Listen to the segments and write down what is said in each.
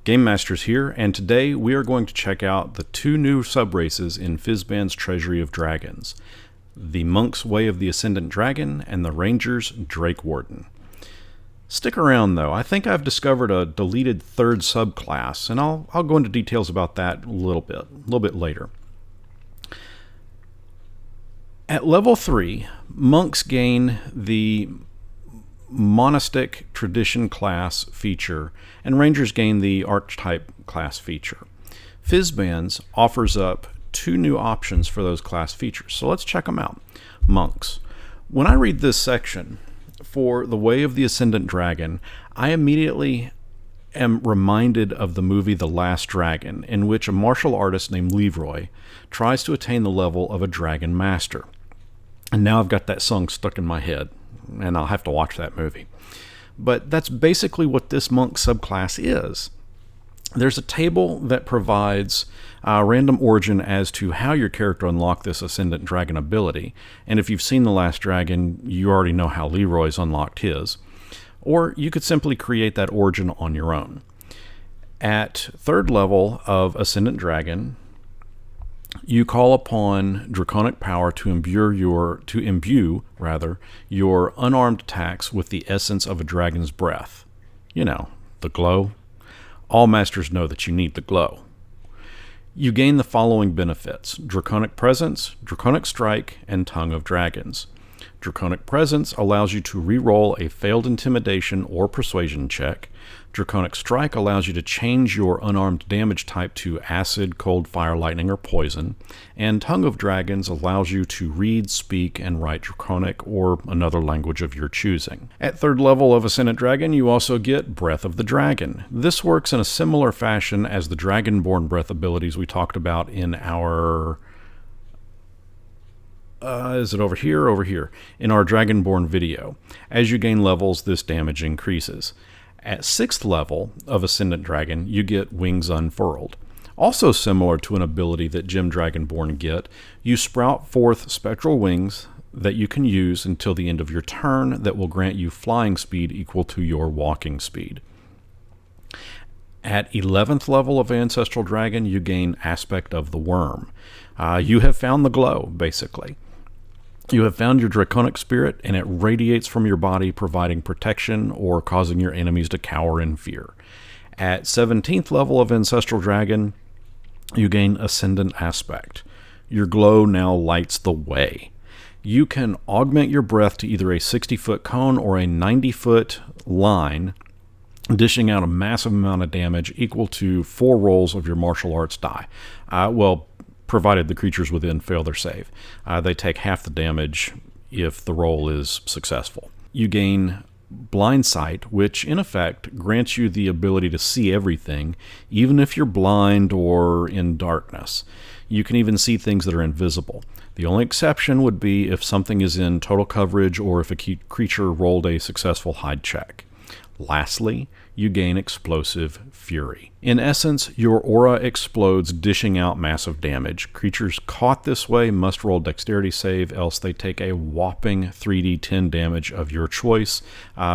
GameMasters here, and today we are going to check out the two new sub-races in Fizban's Treasury of Dragons, the Monk's Way of the Ascendant Dragon and the Ranger's Drakewarden. Stick around though, I think I've discovered a deleted third subclass, and I'll go into details about that a little bit later. At level 3, monks gain the monastic tradition class feature, and rangers gain the archetype class feature. Fizban's offers up two new options for those class features, so let's check them out. Monks. When I read this section for the Way of the Ascendant Dragon, I immediately am reminded of the movie The Last Dragon, in which a martial artist named Leroy tries to attain the level of a dragon master. And now I've got that song stuck in my head, and I'll have to watch that movie. But that's basically what this monk subclass is. There's a table that provides random origin as to how your character unlocked this Ascendant Dragon ability, and if you've seen The Last Dragon, you already know how Leroy's unlocked his. Or you could simply create that origin on your own. At third level of Ascendant Dragon, you call upon draconic power to imbue your unarmed attacks with the essence of a dragon's breath. You know, the glow. All masters know that you need the glow. You gain the following benefits: Draconic Presence, Draconic Strike, and Tongue of Dragons. Draconic Presence allows you to re-roll a failed Intimidation or Persuasion check. Draconic Strike allows you to change your unarmed damage type to Acid, Cold, Fire, Lightning, or Poison. And Tongue of Dragons allows you to read, speak, and write Draconic or another language of your choosing. At third level of Ascendant Dragon, you also get Breath of the Dragon. This works in a similar fashion as the Dragonborne breath abilities we talked about in our... is it over here? Over here. In our Dragonborne video. As you gain levels, this damage increases. At 6th level of Ascendant Dragon, you get Wings Unfurled. Also similar to an ability that Gem Dragonborne get, you sprout forth spectral wings that you can use until the end of your turn that will grant you flying speed equal to your walking speed. At 11th level of Ancestral Dragon, you gain Aspect of the Worm. You have found the glow, basically. You have found your draconic spirit, and it radiates from your body, providing protection or causing your enemies to cower in fear. At 17th level of Ancestral Dragon, you gain Ascendant Aspect. Your glow now lights the way. You can augment your breath to either a 60-foot cone or a 90-foot line, dishing out a massive amount of damage equal to 4 rolls of your martial arts die. Provided the creatures within fail their save. They take half the damage if the roll is successful. You gain Blind Sight, which in effect grants you the ability to see everything, even if you're blind or in darkness. You can even see things that are invisible. The only exception would be if something is in total coverage or if a creature rolled a successful hide check. Lastly, you gain Explosive Fury. In essence, your aura explodes, dishing out massive damage. Creatures caught this way must roll dexterity save, else they take a whopping 3d10 damage of your choice,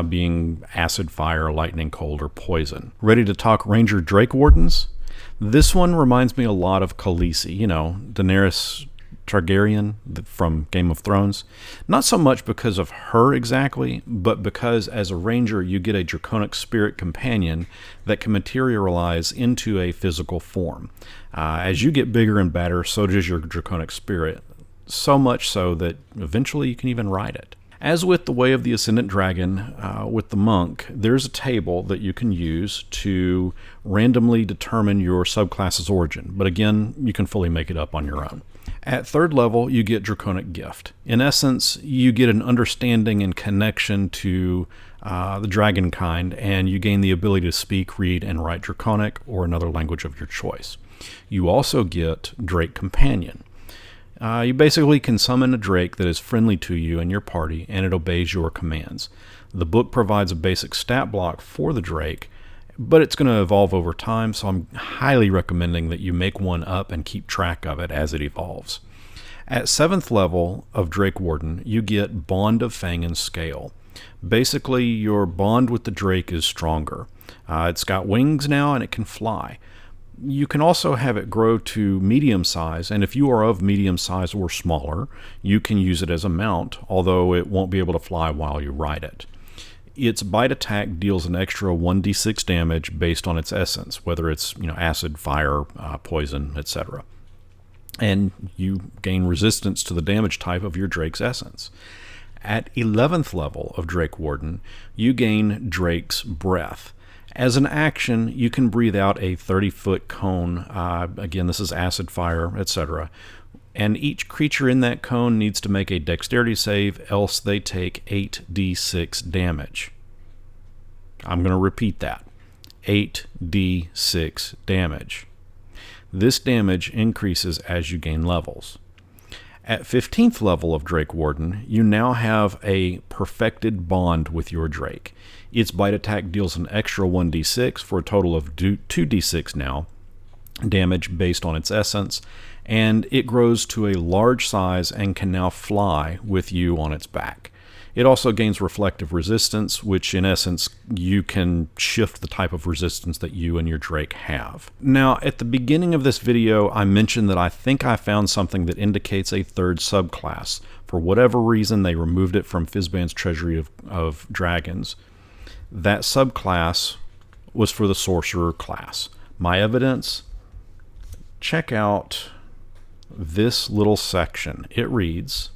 being acid, fire, lightning, cold, or poison. Ready to talk Ranger Drakewardens? This one reminds me a lot of Khaleesi, you know, Daenerys Targaryen from Game of Thrones. Not so much because of her exactly, but because as a ranger you get a draconic spirit companion that can materialize into a physical form. As you get bigger and badder, so does your draconic spirit, so much so that eventually you can even ride it. As with the Way of the Ascendant Dragon, with the monk, there's a table that you can use to randomly determine your subclass's origin, but again, you can fully make it up on your own. At third level, you get Draconic Gift. In essence, you get an understanding and connection to the dragon kind, and you gain the ability to speak, read, and write Draconic or another language of your choice. You also get Drake Companion. You basically can summon a drake that is friendly to you and your party, and it obeys your commands. The book provides a basic stat block for the drake, but it's going to evolve over time, so I'm highly recommending that you make one up and keep track of it as it evolves. At 7th level of Drakewarden, you get Bond of Fang and Scale. Basically, your bond with the Drake is stronger. It's got wings now and it can fly. You can also have it grow to medium size, and if you are of medium size or smaller, you can use it as a mount, although it won't be able to fly while you ride it. Its bite attack deals an extra 1d6 damage based on its essence, whether it's acid, fire, poison, etc. And you gain resistance to the damage type of your Drake's essence. At 11th level of Drakewarden, you gain Drake's Breath. As an action, you can breathe out a 30-foot cone. Again, this is acid, fire, etc. And each creature in that cone needs to make a dexterity save, else they take 8d6 damage. I'm going to repeat that. 8d6 damage. This damage increases as you gain levels. At 15th level of Drakewarden, you now have a perfected bond with your Drake. Its bite attack deals an extra 1d6 for a total of 2d6 now, damage based on its essence, and it grows to a large size and can now fly with you on its back. It also gains reflective resistance, which in essence you can shift the type of resistance that you and your Drake have. Now, at the beginning of this video, I mentioned that I think I found something that indicates a third subclass. For whatever reason, they removed it from Fizban's Treasury of Dragons. That subclass was for the sorcerer class. My evidence? Check out this little section. It reads,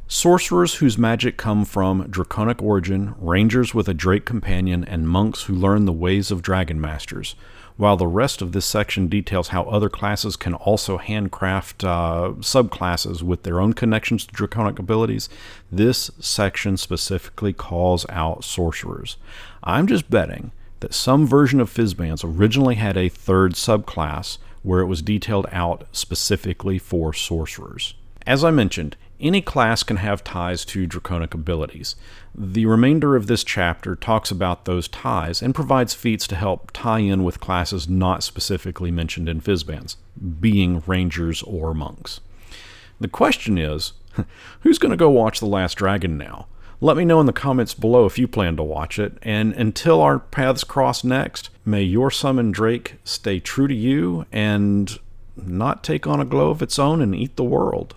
sorcerers whose magic come from draconic origin, rangers with a Drake companion, and monks who learn the ways of Dragonmasters. While the rest of this section details how other classes can also handcraft subclasses with their own connections to draconic abilities, this section specifically calls out sorcerers. I'm just betting that some version of Fizban's originally had a third subclass where it was detailed out specifically for sorcerers. As I mentioned, any class can have ties to draconic abilities. The remainder of this chapter talks about those ties and provides feats to help tie in with classes not specifically mentioned in Fizban's, being rangers or monks. The question is, who's going to go watch The Last Dragon now? Let me know in the comments below if you plan to watch it, and until our paths cross next, may your summoned Drake stay true to you and not take on a glow of its own and eat the world.